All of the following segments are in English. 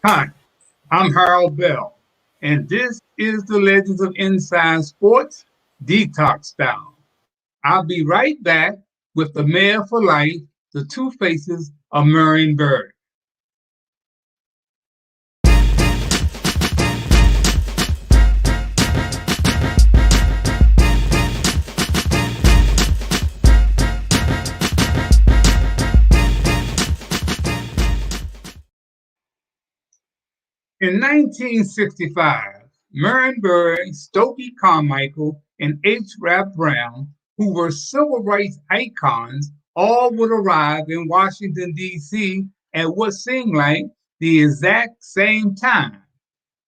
Hi, I'm Harold Bell, and this is the Legends of Inside Sports Detox Style. I'll be right back with the Mayor for Life, the two faces of Marion. In 1965, Marion, Stokely Carmichael, and H. Rap Brown, who were civil rights icons, all would arrive in Washington, D.C. at what seemed like the exact same time.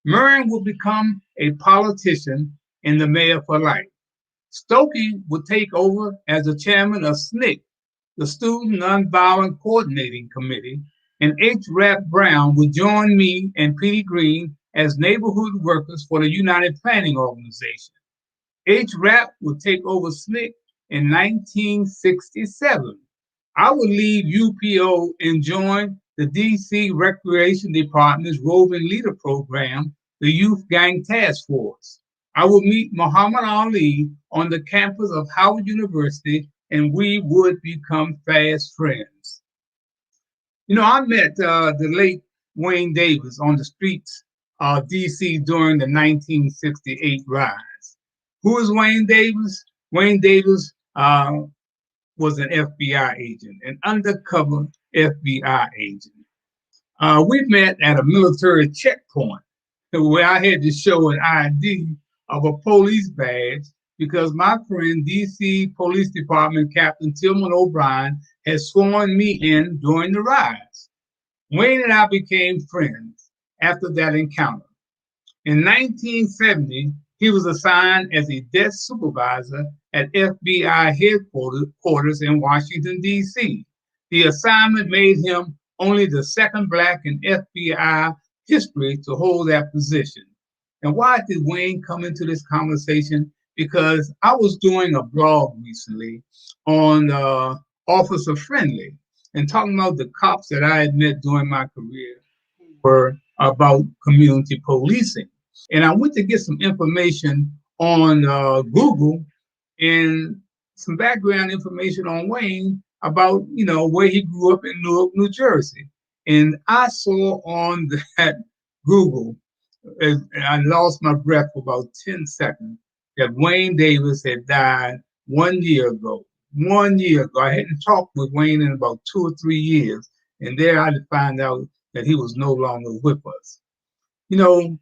Marion would become a politician and the mayor for life. Stokely would take over as the chairman of SNCC, the Student Nonviolent Coordinating Committee, and H. Rap Brown would join me and Petey Green as neighborhood workers for the United Planning Organization. H. Rap would take over SNCC in 1967. I would leave UPO and join the DC Recreation Department's Roving Leader Program, the Youth Gang Task Force. I would meet Muhammad Ali on the campus of Howard University, and we would become fast friends. I met the late Wayne Davis on the streets of DC during the 1968 rise. Who is Wayne Davis? Wayne Davis was an FBI agent, an undercover FBI agent. We met at a military checkpoint where I had to show an ID of a police badge because my friend, DC Police Department Captain Tillman O'Brien, had sworn me in during the rise. Wayne and I became friends after that encounter. In 1970, he was assigned as a desk supervisor at FBI headquarters in Washington, D.C. The assignment made him only the second Black in FBI history to hold that position. And why did Wayne come into this conversation? Because I was doing a blog recently on Officer Friendly and talking about the cops that I had met during my career were about community policing. And I went to get some information on Google and some background information on Wayne about, where he grew up in Newark, New Jersey. And I saw on that Google, and I lost my breath for about 10 seconds, that Wayne Davis had died 1 year ago. 1 year ago. I hadn't talked with Wayne in about 2 or 3 years. And there I had found out that he was no longer with us. You know,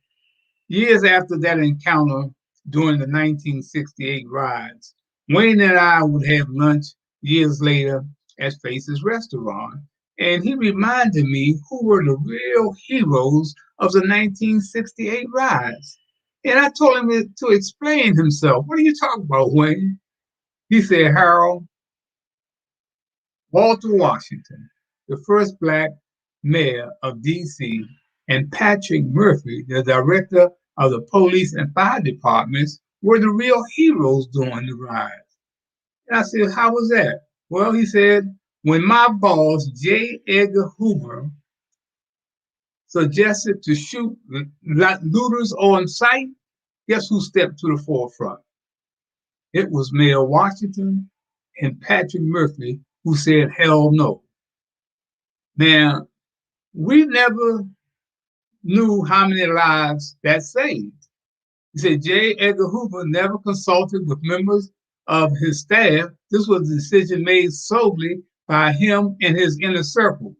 Years after that encounter during the 1968 riots, Wayne and I would have lunch years later at Faces Restaurant, and he reminded me who were the real heroes of the 1968 riots. And I told him to explain himself. What are you talking about, Wayne? He said, Harold, Walter Washington, the first Black mayor of D.C., and Patrick Murphy, the director of the police and fire departments, were the real heroes during the rise. And I said, how was that? Well, he said, when my boss, J. Edgar Hoover, suggested to shoot looters on sight, guess who stepped to the forefront? It was Mayor Washington and Patrick Murphy who said, hell no. Now, we never knew how many lives that saved. He said J. Edgar Hoover never consulted with members of his staff. This was a decision made solely by him and his inner circle.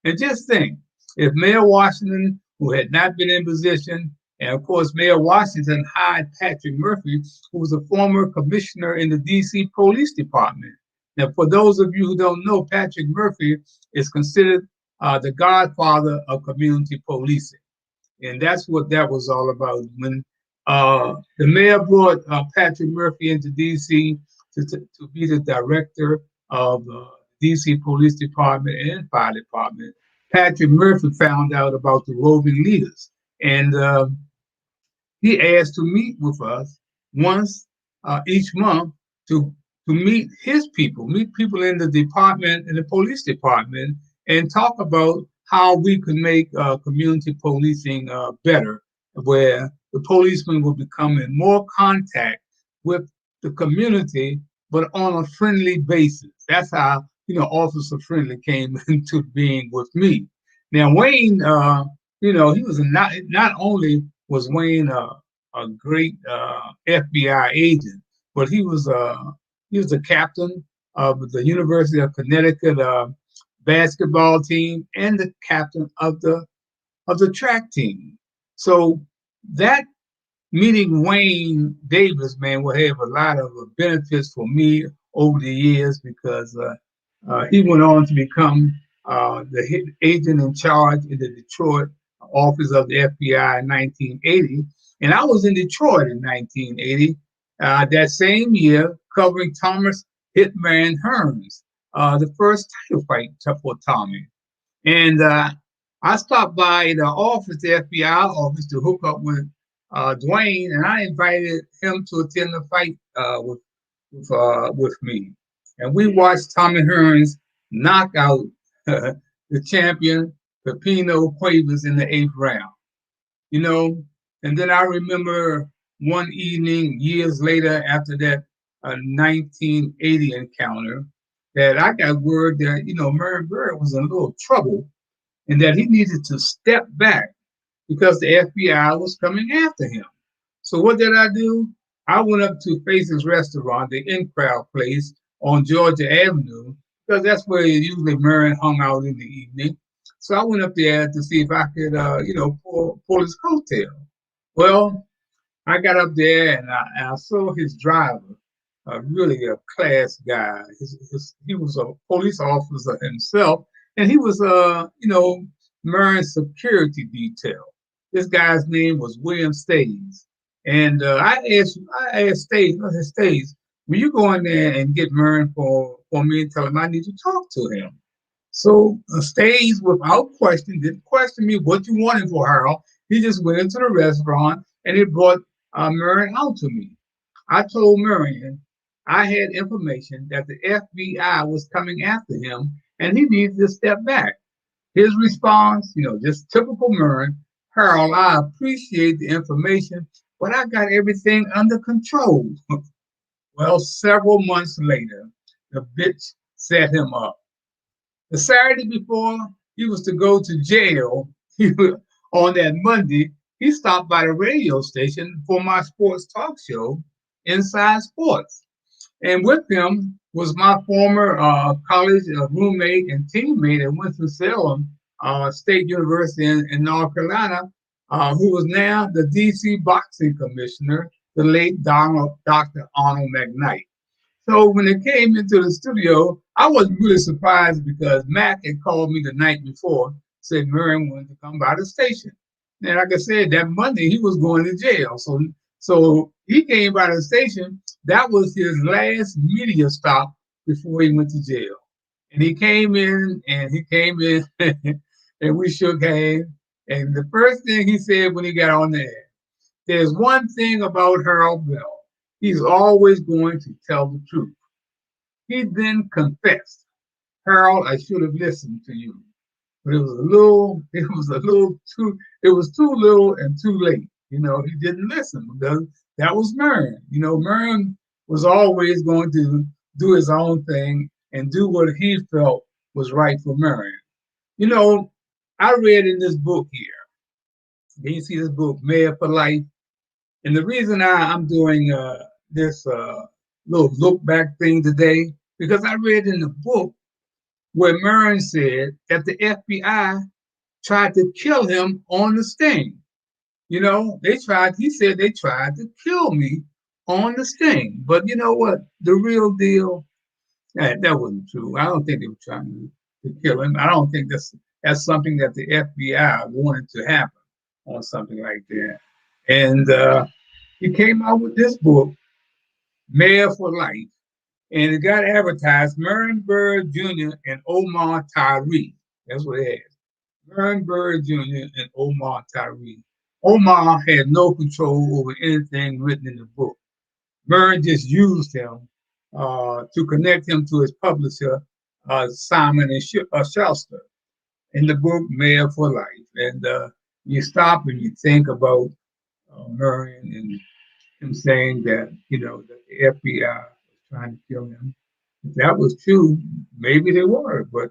And just think, if Mayor Washington, who had not been in position, and of course, Mayor Washington hired Patrick Murphy, who was a former commissioner in the DC Police Department. Now, for those of you who don't know, Patrick Murphy is considered the godfather of community policing. And that's what that was all about. When the mayor brought Patrick Murphy into DC to be the director of the DC Police Department and Fire Department, Patrick Murphy found out about the roving leaders. And he asked to meet with us once each month to meet his people, meet people in the department, in the police department, and talk about how we could make community policing better, where the policemen will become in more contact with the community, but on a friendly basis. That's how, Officer Friendly came into being with me. Now, Wayne, he was not only was Wayne a great FBI agent, but he was the captain of the University of Connecticut basketball team and the captain of the track team. So that meeting Wayne Davis, man, will have a lot of benefits for me over the years because he went on to become the agent in charge in the Detroit office of the FBI in 1980. And I was in Detroit in 1980, that same year, covering Thomas Hitman Hearns, the first title fight for Tommy. And I stopped by the office, the FBI office, to hook up with Dwayne, and I invited him to attend the fight with me. And we watched Tommy Hearns knock out the champion, Pepino Cuevas, in the eighth round. You know, and then I remember one evening, years later, after that 1980 encounter, that I got word that, Marion Barry was in a little trouble and that he needed to step back because the FBI was coming after him. So what did I do? I went up to Faces Restaurant, the in-crowd place on Georgia Avenue, because that's where usually Marion hung out in the evening. So I went up there to see if I could, pull his coattail. Well, I got up there and I saw his driver, really a class guy. He was a police officer himself, and he was, Marion's security detail. This guy's name was William Stays. And I asked Stays, I said, Stays, will you go in there and get Marion for me and tell him I need to talk to him? So Stays, without question, didn't question me what you wanted for Harold. He just went into the restaurant and he brought Marion out to me. I told Marion I had information that the FBI was coming after him and he needed to step back. His response, just typical Marion, Harold, I appreciate the information, but I got everything under control. Well, several months later, the bitch set him up. The Saturday before he was to go to jail, on that Monday, he stopped by the radio station for my sports talk show, Inside Sports. And with him was my former college roommate and teammate at Winston-Salem State University in North Carolina, who was now the D.C. boxing commissioner, the late Dr. Arnold McKnight. So when it came into the studio, I was really surprised because Mac had called me the night before, said Marion wanted to come by the station. And like I said, that Monday he was going to jail. So he came by the station. That was his last media stop before he went to jail. And he came in and we shook hands. And the first thing he said when he got on the air, there's one thing about Harold Bell. He's always going to tell the truth. He then confessed, Harold, I should have listened to you. But it was too little and too late. He didn't listen because that was Marion. Marion was always going to do his own thing and do what he felt was right for Marion. I read in this book here, can you see this book, Mayor for Life? And the reason I'm doing this little look back thing today, because I read in the book where Marion said that the FBI tried to kill him on the sting. He said they tried to kill me on the sting. But you know what? The real deal, that wasn't true. I don't think they were trying to kill him. I don't think that's something that the FBI wanted to happen on something like that. And he came out with this book, Mayor for Life, and it got advertised Marion Bird Jr. and Omar Tyree. That's what it has. Marion Bird Jr. and Omar Tyree. Omar had no control over anything written in the book. Marion just used him to connect him to his publisher, Simon and Schuster. in the book Mayor for Life. And you stop and you think about Marion and him saying that, that the FBI was trying to kill him. If that was true, maybe they were, but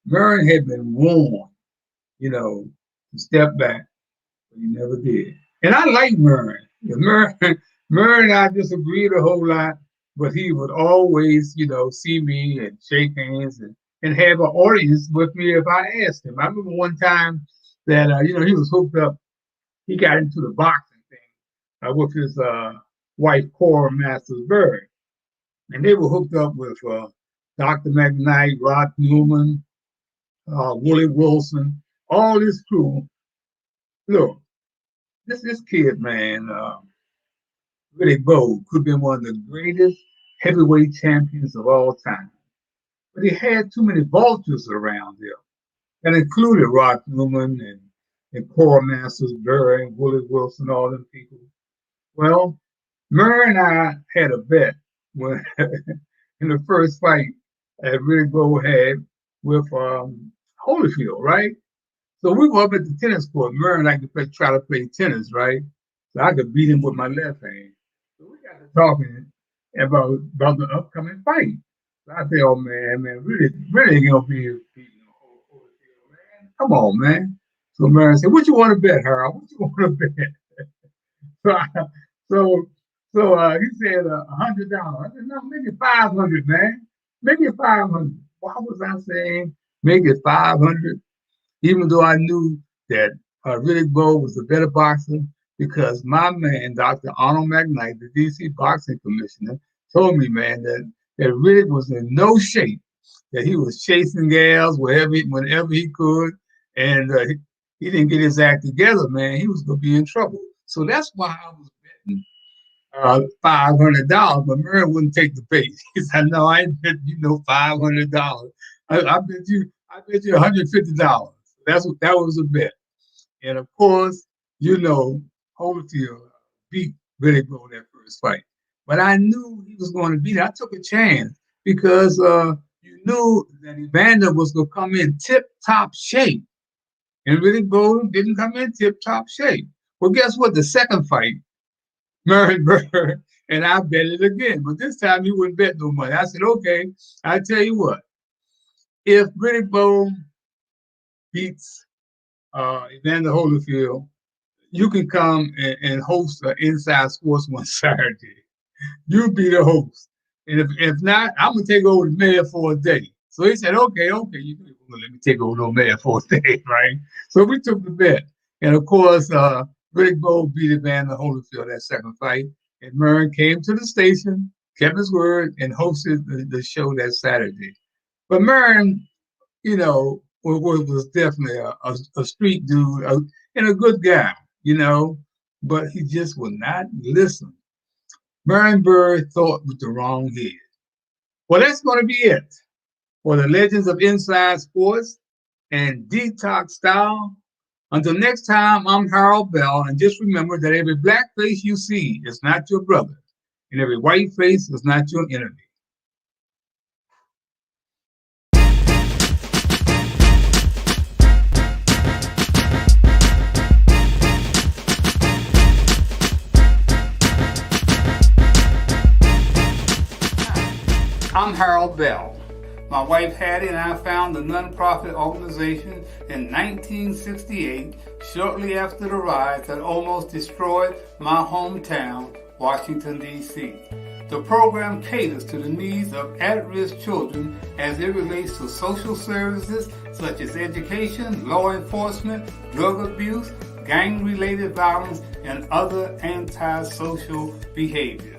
Marion had been warned, to step back, but he never did. And I like Marion. Marion and I disagreed a whole lot, but he would always, see me and shake hands and have an audience with me if I asked him. I remember one time that, he was hooked up. He got into the boxing thing with his wife, Cora Masters Berry. And they were hooked up with Dr. McKnight, Rod Newman, Willie Wilson, all this crew. Look, this kid, man, Riddick Bowe could have been one of the greatest heavyweight champions of all time. But he had too many vultures around him. That included Rod Newman and Cora Masters Berry and Willie Wilson, all them people. Well, Murray and I had a bet when in the first fight that Riddick Bowe had with Holyfield, right? So we were up at the tennis court. Murray and I could try to play tennis, right? So I could beat him with my left hand. So we got to talking about the upcoming fight. So I said, oh man, really ain't gonna be beating Holyfield, man. Come on, man. So Murray said, what you want to bet, Harold? What you want to bet? So he said $100. I said, no, make it 500, man. Make it 500. Why was I saying make it 500? Even though I knew that Riddick Bowe was a better boxer, because my man, Dr. Arnold McKnight, the DC boxing commissioner, told me, man, that Riddick was in no shape, that he was chasing gals whenever he could, and he didn't get his act together, man. He was going to be in trouble. So that's why I was betting $500, but Murray wouldn't take the bait. He said, "No, I ain't bet $500. I bet you $150." That was a bet, and of course, Holyfield beat Riddick Bowe in that first fight. But I knew he was going to beat it. I took a chance because you knew that Evander was going to come in tip-top shape, and Riddick Bowe didn't come in tip-top shape. Well, guess what? The second fight, Marion Bird, and I bet it again. But this time he wouldn't bet no money. I said, okay, I tell you what, if Riddick Bowe beats Evander Holyfield, you can come and host Inside Sports one Saturday. You be the host. And if not, I'm going to take over the mayor for a day. So he said, okay, you can let me take over the mayor for a day, right? So we took the bet. And of course, Riddick Bowe beat Evander Holyfield that second fight. And Marion came to the station, kept his word, and hosted the show that Saturday. But Marion, was definitely a street dude and a good guy, but he just would not listen. Marion Bird thought with the wrong head. Well, that's going to be it for the Legends of Inside Sports and Detox Style. Until next time, I'm Harold Bell, and just remember that every black face you see is not your brother, and every white face is not your enemy. I'm Harold Bell. My wife Hattie and I founded a nonprofit organization in 1968, shortly after the riots that almost destroyed my hometown, Washington, D.C. The program caters to the needs of at-risk children as it relates to social services such as education, law enforcement, drug abuse, gang-related violence, and other antisocial behaviors.